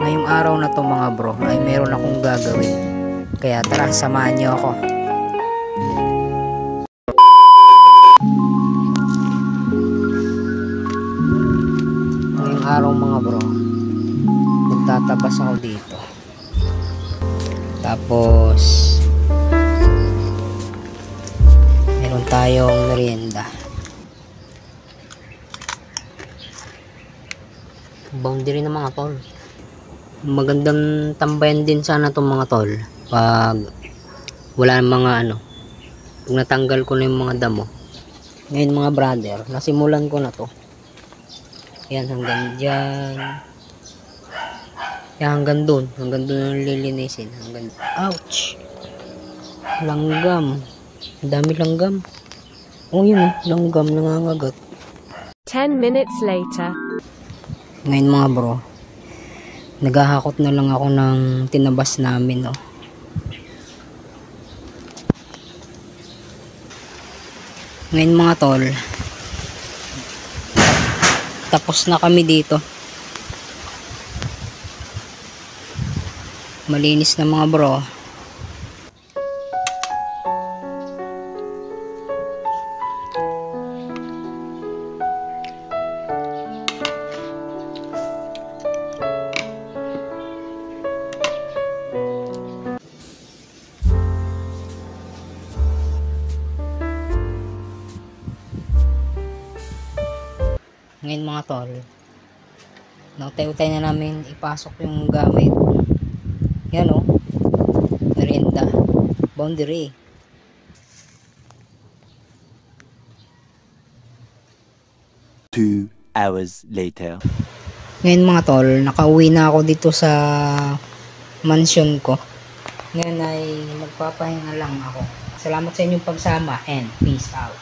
Ngayong araw na to mga bro ay meron akong gagawin. Kaya tara, samahan niyo ako. Ngayong araw mga bro, magtatabas ako dito. Tapos meron tayong merienda. Boundary na mga tol. Magandang tambayan din sana itong mga tol pag wala mga pag natanggal ko na yung mga damo. Ngayon mga brother, nasimulan ko na to. Yan hanggang dyan. Yan hanggang dun ang lilinisin. Ouch! Langgam. Ang dami langgam. Oh yun, langgam nangangagat. 10 minutes later. Ngayon mga bro, naghahakot na lang ako ng tinabas namin, oh. Ngayon mga tol, tapos na kami dito. Malinis na mga bro. Ngayon mga tol, nautay-utay na namin ipasok yung gamit. Yan o, merienda, boundary. Two hours later. Ngayon mga tol, nakauwi na ako dito sa mansion ko. Ngayon ay magpapahinga lang ako. Salamat sa inyong pagsama and peace out.